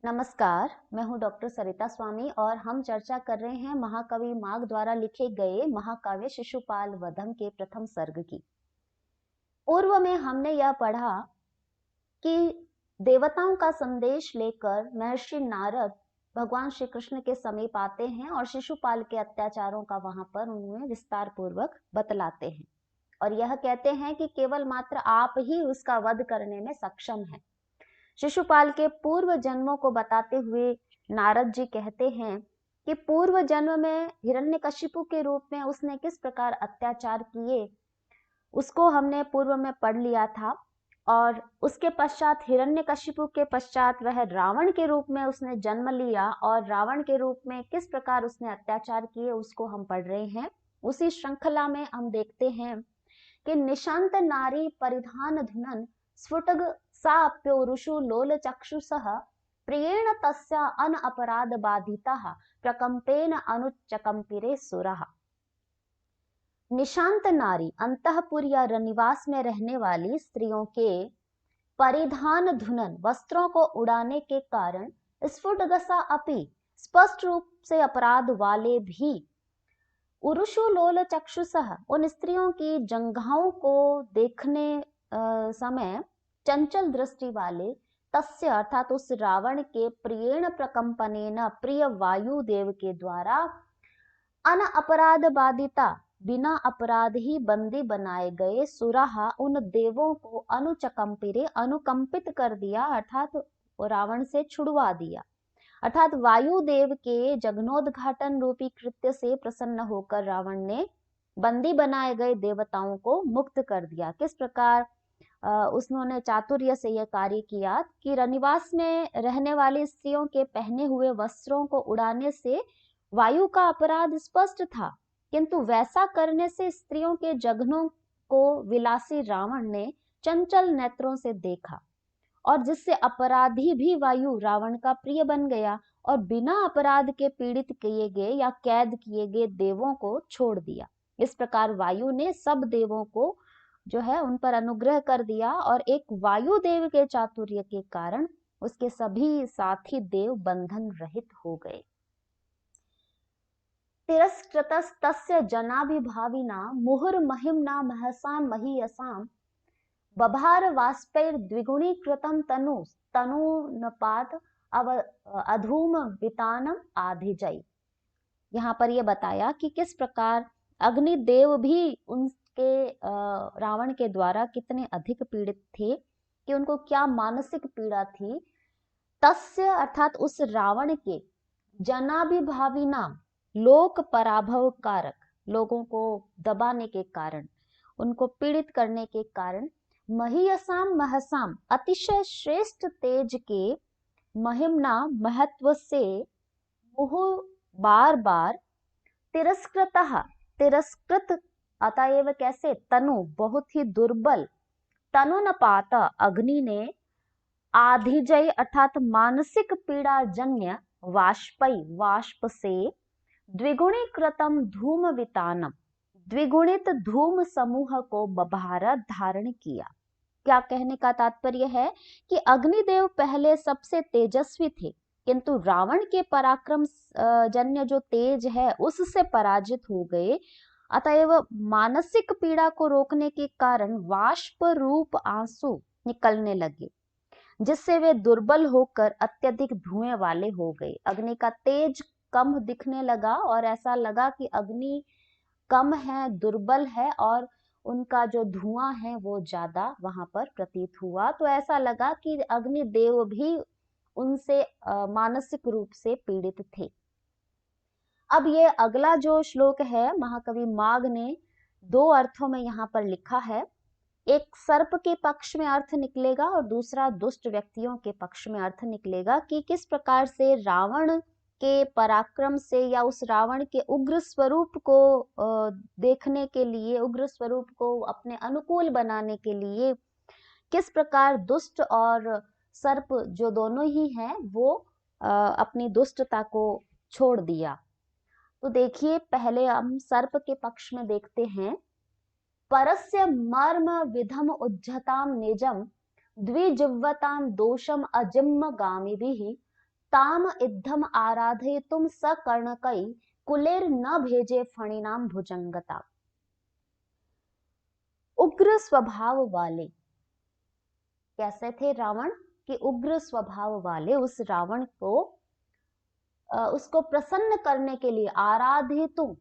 नमस्कार, मैं हूँ डॉक्टर सरिता स्वामी और हम चर्चा कर रहे हैं महाकवि माघ द्वारा लिखे गए महाकाव्य शिशुपाल वधम के प्रथम सर्ग की। पूर्व में हमने यह पढ़ा कि देवताओं का संदेश लेकर महर्षि नारद भगवान श्री कृष्ण के समीप आते हैं और शिशुपाल के अत्याचारों का वहां पर उन्हें विस्तार पूर्वक बतलाते हैं और यह कहते हैं कि केवल मात्र आप ही उसका वध करने में सक्षम हैं। शिशुपाल के पूर्व जन्मों को बताते हुए नारद जी कहते हैं कि पूर्व जन्म में हिरण्यकशिपु के रूप में उसने किस प्रकार अत्याचार किए उसको हमने पूर्व में पढ़ लिया था। और उसके पश्चात हिरण्यकशिपु के पश्चात वह रावण के रूप में उसने जन्म लिया और रावण के रूप में किस प्रकार उसने अत्याचार किए उसको हम पढ़ रहे हैं। उसी श्रृंखला में हम देखते हैं कि निशांत नारी परिधान धुनन स्फुटग साप्योरुषु लोल चक्षुषः प्रियेण तस्या अन अपराध बाधिताः प्रकंपेन अनुचकंपिरे सुरः। निशांत नारी अंतःपुर या रनिवास में रहने वाली स्त्रियों के परिधान धुनन वस्त्रों को उड़ाने के कारण स्फुटगसा अपि स्पष्ट रूप से अपराध वाले भी उरुषु लोल चक्षुषः उन स्त्रियों की जंघाओं को देखने समय चंचल दृष्टि वाले तस्य अर्थात उस रावण के प्रियेण प्रकंपनेन प्रिय वायु देव के द्वारा अन अपराध बाधिता बिना अपराध ही बंदी बनाए गए सुराहा उन देवों को अनुचकंपिरे अनुकंपित कर दिया अर्थात रावण से छुड़वा दिया। अर्थात वायुदेव के जगनोद्घाटन रूपी कृत्य से प्रसन्न होकर रावण ने बंदी बनाए गए देवताओं को मुक्त कर दिया। किस प्रकार उसने चातुर्य से यह कार्य किया कि रनिवास में रहने वाली स्त्रियों के पहने हुए वस्त्रों को उड़ाने से वायु का अपराध स्पष्ट था, किंतु वैसा करने से स्त्रियों के जघनों को विलासी रावण ने चंचल नेत्रों से देखा और जिससे अपराधी भी वायु रावण का प्रिय बन गया और बिना अपराध के पीड़ित किए गए या कैद किए गए देवों को छोड़ दिया। इस प्रकार वायु ने सब देवों को जो है उन पर अनुग्रह कर दिया और एक वायु देव के चातुर्य के कारण उसके सभी साथी देव बंधन रहित हो गए। तिरस्कृतस्तस्य जनाभिभाविना मुहुर्महिम्ना महसां महीयसां बभार वाष्पैर्द्विगुणीकृतं तनूनपात अधूम वितानम आधिजय। यहाँ पर यह बताया कि किस प्रकार अग्निदेव भी उनके रावण के द्वारा कितने अधिक पीड़ित थे कि उनको क्या मानसिक पीड़ा थी। तस्य अर्थात उस रावण के जनाभिभाविना लोक पराभव कारक लोगों को दबाने के कारण उनको पीड़ित करने के कारण महीयसाम महसाम अतिशय श्रेष्ठ तेज के महिमना महत्व से मुह बार बार तिरस्कृत अतएव कैसे तनु बहुत ही दुर्बल तनुनपात अग्नि ने आधिजय अर्थात मानसिक पीड़ा जन्य वाष्प से द्विगुणीकृतम धूम वितानम द्विगुणित धूम समूह को बभार धारण किया। क्या कहने का तात्पर्य है कि अग्निदेव पहले सबसे तेजस्वी थे, किंतु रावण के पराक्रम जन्य जो तेज है उससे पराजित हो गए। अतएव मानसिक पीड़ा को रोकने के कारण वाष्प रूप आंसू निकलने लगे, जिससे वे दुर्बल होकर अत्यधिक धुएं वाले हो गए। अग्नि का तेज कम दिखने लगा और ऐसा लगा कि अग्नि कम है, दुर्बल है और उनका जो धुआं है वो ज्यादा वहां पर प्रतीत हुआ। तो ऐसा लगा कि अग्निदेव भी उनसे मानसिक रूप से पीड़ित थे। अब ये अगला जो श्लोक है महाकवि माघ ने दो अर्थों में यहाँ पर लिखा है। एक सर्प के पक्ष में अर्थ निकलेगा और दूसरा दुष्ट व्यक्तियों के पक्ष में अर्थ निकलेगा कि किस प्रकार से रावण के पराक्रम से या उस रावण के उग्र स्वरूप को देखने के लिए, उग्र स्वरूप को अपने अनुकूल बनाने के लिए किस प्रकार दुष्ट और सर्प जो दोनों ही हैं वो अपनी दुष्टता को छोड़ दिया। तो देखिए पहले हम सर्प के पक्ष में देखते हैं। परस्य मर्म विधम उज्झताम निजम द्विजिह्वताम दोषम अजिम्म गामिभिः ताम इद्धम आराधयितुम सकर्णकै कुलेर न भेजे फणिनाम भुजंगता। उग्र स्वभाव वाले, कैसे थे रावण कि उग्र स्वभाव वाले उस रावण को उसको प्रसन्न करने के लिए आराधितुम,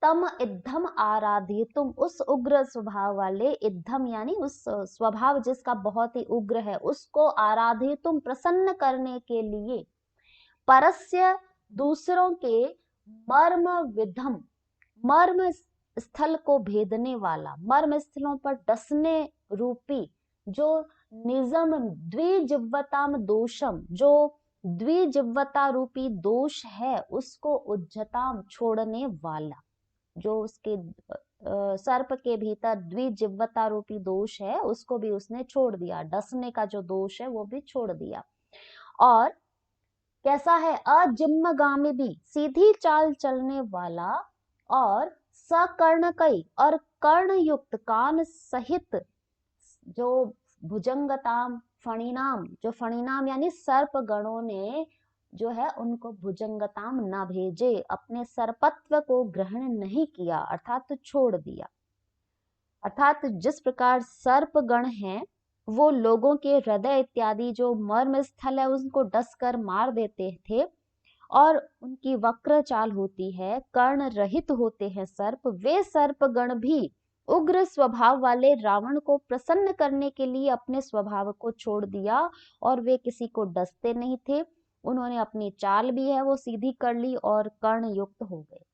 तम इद्धम आराधितुम, उस उग्र स्वभाव वाले, इद्धम यानी उस स्वभाव जिसका बहुत ही उग्र है, उसको आराधितुम प्रसन्न करने के लिए, परस्य दूसरों के मर्म विधम, मर्म स्थल को भेदने वाला, मर्म स्थलों पर डसने रूपी, जो निजम द्विजिह्वताम दोषम, जो द्विजिह्वता रूपी दोष है उसको उज्जताम छोड़ने वाला, जो उसके सर्प के भीतर द्विजिह्वता रूपी दोष है उसको भी उसने छोड़ दिया, डसने का जो दोष है वो भी छोड़ दिया। और कैसा है, अजिम्मगामी भी, सीधी चाल चलने वाला, और सकर्णकई, और कर्ण युक्त, कान सहित, जो भुजंगताम फणिनाम, जो फणिनाम यानी सर्प गणों ने जो है उनको भुजंगताम न भेजे, अपने सर्पत्व को ग्रहण नहीं किया, अर्थात तो छोड़ दिया। अर्थात जिस प्रकार सर्प गण हैं वो लोगों के हृदय इत्यादि जो मर्म स्थल है उनको डसकर मार देते थे, और उनकी वक्र चाल होती है, कर्ण रहित होते हैं सर्प, वे सर्प गण भी उग्र स्वभाव वाले रावण को प्रसन्न करने के लिए अपने स्वभाव को छोड़ दिया, और वे किसी को डसते नहीं थे, उन्होंने अपनी चाल भी है वो सीधी कर ली और कर्ण युक्त हो गए।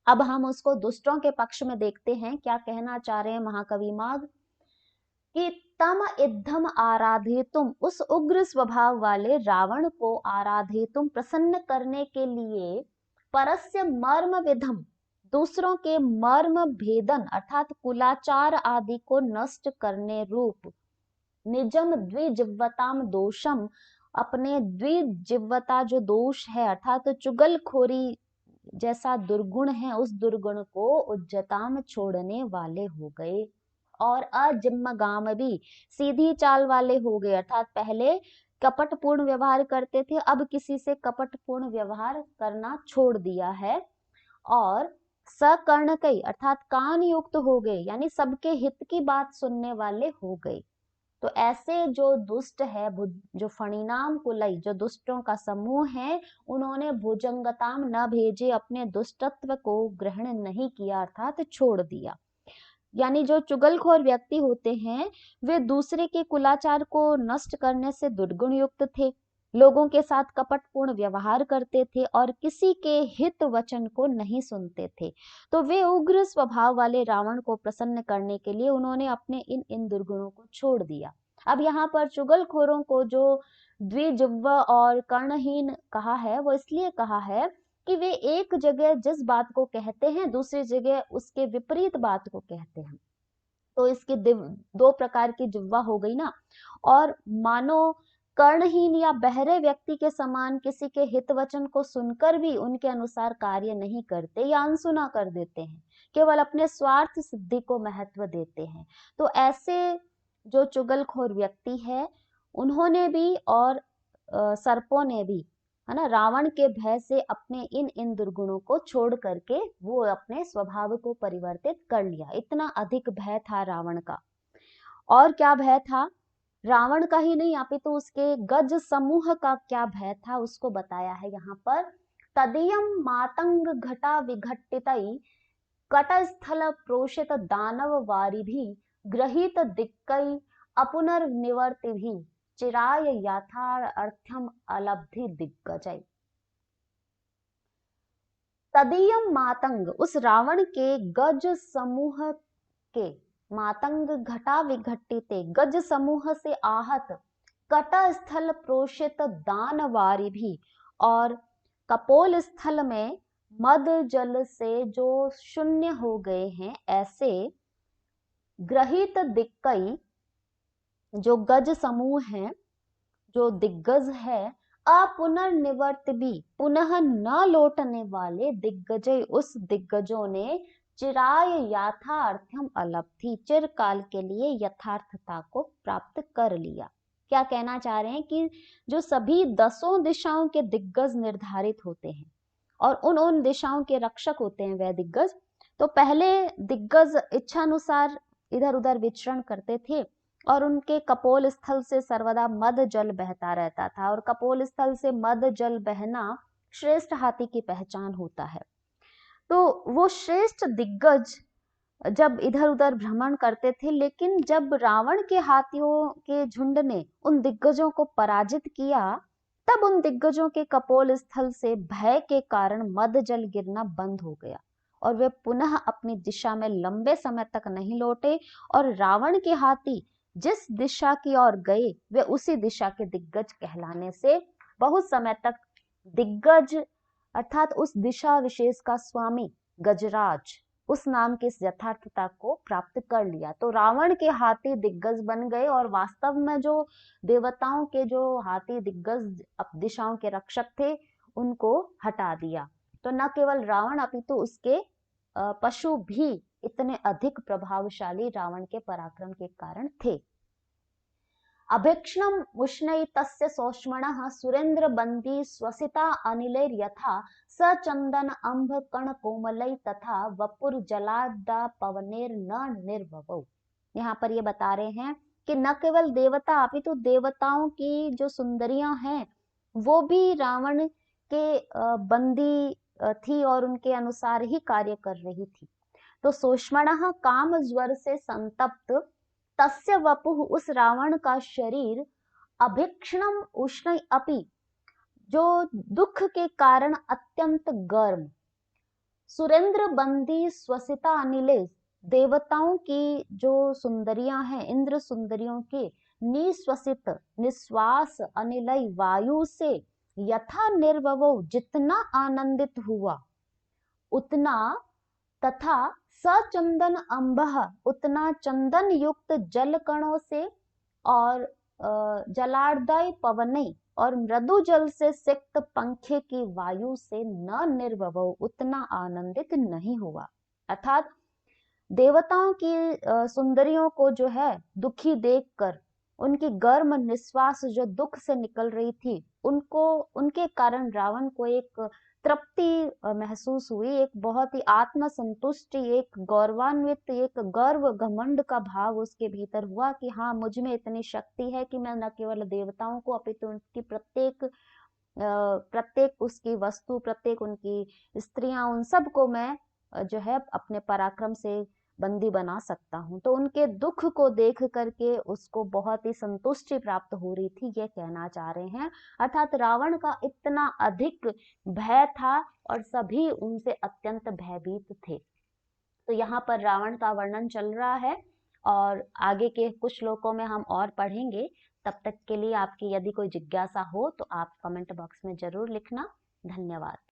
अब हम उसको दुष्टों के पक्ष में देखते हैं, क्या कहना चाह रहे हैं महाकवि माघ, कि तम इद्धम आराधेतुम, उस उग्र स्वभाव वाले रावण को आराधेतुम प्रसन्न करने के लिए, परस्य मर्म विधम, दूसरों के मर्म भेदन अर्थात कुलाचार आदि को नष्ट करने रूप, निजम द्विजिह्वताम दोषम, अपने द्विजिह्वता जो दोष है अर्थात चुगलखोरी जैसा दुर्गुण है उस दुर्गुण को उज्जताम छोड़ने वाले हो गए, और अजिम्मगाम भी, सीधी चाल वाले हो गए, अर्थात पहले कपटपूर्ण व्यवहार करते थे अब किसी से कपटपूर्ण व्यवहार करना छोड़ दिया है, और सकर्णकई अर्थात कान युक्त हो गए, यानी सबके हित की बात सुनने वाले हो गए। तो ऐसे जो दुष्ट है, जो फणिनाम कुलई, जो दुष्टों का समूह है, उन्होंने भुजंगताम न भेजे, अपने दुष्टत्व को ग्रहण नहीं किया अर्थात छोड़ दिया। यानी जो चुगलखोर व्यक्ति होते हैं वे दूसरे के कुलाचार को नष्ट करने से दुर्गुण युक्त थे, लोगों के साथ कपटपूर्ण व्यवहार करते थे और किसी के हित वचन को नहीं सुनते थे। तो वे उग्र स्वभाव वाले रावण को प्रसन्न करने के लिए उन्होंने अपने इन दुर्गुणों को छोड़ दिया। अब यहाँ पर चुगलखोरों को जो द्विजिह्व और कर्णहीन कहा है वो इसलिए कहा है कि वे एक जगह जिस बात को कहते हैं दूसरी जगह उसके विपरीत बात को कहते हैं। तो इसकी दो प्रकार की जिह्वा हो गई ना, और मानो कर्णहीन या बहरे व्यक्ति के समान किसी के हित वचन को सुनकर भी उनके अनुसार कार्य नहीं करते या अनसुना कर देते हैं, केवल अपने स्वार्थ सिद्धि को महत्व देते हैं। तो ऐसे जो चुगलखोर व्यक्ति है उन्होंने भी और सर्पों ने भी, है ना, रावण के भय से अपने इन दुर्गुणों को छोड़ करके वो अपने स्वभाव को परिवर्तित कर लिया। इतना अधिक भय था रावण का। और क्या भय था, रावण का ही नहीं अपितु उसके गज समूह का क्या भय था उसको बताया है यहाँ पर। तदीयम मातंग घटा विघट्टितई कटस्थल प्रोषित दानव वारिभि ग्रहीत दिक्कई अपुनर्निवर्तिभि चिराय यथार्थ्यम अलब्धि दिग्गजय। तदीयम मातंग, उस रावण के गज समूह के, मातंग घटा विघट्टिते, गज समूह से आहत, कट स्थल प्रोषित दानवारी भी, और कपोल स्थल में मद जल से जो शून्य हो गए हैं ऐसे, ग्रहित दिक्कई, जो गज समूह है, जो दिग्गज है, अपुनर्निवर्त भी, पुनः न लौटने वाले दिग्गजय, उस दिग्गजों ने चिराय यथार्थ्यम अलब्धि, चिरकाल के लिए यथार्थता को प्राप्त कर लिया। क्या कहना चाह रहे हैं कि जो सभी 10 दिशाओं के दिग्गज निर्धारित होते हैं और उन दिशाओं के रक्षक होते हैं वह दिग्गज। तो पहले दिग्गज इच्छानुसार इधर उधर विचरण करते थे और उनके कपोल स्थल से सर्वदा मद जल बहता रहता था, और कपोल स्थल से मद जल बहना श्रेष्ठ हाथी की पहचान होता है। तो वो श्रेष्ठ दिग्गज जब इधर उधर भ्रमण करते थे, लेकिन जब रावण के हाथियों के झुंड ने उन दिग्गजों को पराजित किया, तब उन दिग्गजों के कपोल स्थल से भय के कारण मद जल गिरना बंद हो गया और वे पुनः अपनी दिशा में लंबे समय तक नहीं लौटे, और रावण के हाथी जिस दिशा की ओर गए वे उसी दिशा के दिग्गज कहलाने से बहुत समय तक दिग्गज अर्थात उस दिशा विशेष का स्वामी गजराज उस नाम की इस यथार्थता को प्राप्त कर लिया। तो रावण के हाथी दिग्गज बन गए और वास्तव में जो देवताओं के जो हाथी दिग्गज दिशाओं के रक्षक थे उनको हटा दिया। तो न केवल रावण अपितु उसके पशु भी इतने अधिक प्रभावशाली रावण के पराक्रम के कारण थे। अभीक्ष्णम उष्णैतस्य सौष्मणः सुरेंद्र बंदी स्वसिता अनिलैर्यथा स चंदन अंभ कण कोमलै तथा वपुर जलादा पवनेर न निर्भवौ। यहाँ पर ये बता रहे हैं कि न केवल देवता अपितु देवताओं की जो सुंदरियां हैं वो भी रावण के बंदी थी और उनके अनुसार ही कार्य कर रही थी। तो सौष्मणः काम ज्वर से संतप्त तस्य वपुः उस रावण का शरीर अभीक्ष्णम उष्ण अपि जो दुख के कारण अत्यंत गर्म, सुरेंद्र बंदी स्वसिता अनिले देवताओं की जो सुंदरियां हैं इंद्र सुंदरियों के निश्वसित निश्वास अनिलय वायु से यथा निर्ववो जितना आनंदित हुआ उतना, तथा सचंदन अंबह उतना चंदन युक्त जल कणों से और जलार्दय पवने और मृदु जल से सिक्त पंखे की वायु से न निर्भव उतना आनंदित नहीं हुआ। अर्थात देवताओं की सुंदरियों को जो है दुखी देखकर उनकी गर्म निश्वास जो दुख से निकल रही थी उनको उनके कारण रावण को एक तृप्ति महसूस हुई, एक बहुत ही आत्मसंतुष्टि, एक गौरवान्वित, एक गर्व घमंड का भाव उसके भीतर हुआ कि हाँ मुझ में इतनी शक्ति है कि मैं न केवल देवताओं को अपितु उनकी प्रत्येक उसकी वस्तु, प्रत्येक उनकी स्त्रियां, उन सब को मैं जो है अपने पराक्रम से बंदी बना सकता हूँ। तो उनके दुख को देख करके उसको बहुत ही संतुष्टि प्राप्त हो रही थी, ये कहना चाह रहे हैं। अर्थात रावण का इतना अधिक भय था और सभी उनसे अत्यंत भयभीत थे। तो यहाँ पर रावण का वर्णन चल रहा है और आगे के कुछ श्लोकों में हम और पढ़ेंगे। तब तक के लिए आपकी यदि कोई जिज्ञासा हो तो आप कमेंट बॉक्स में जरूर लिखना। धन्यवाद।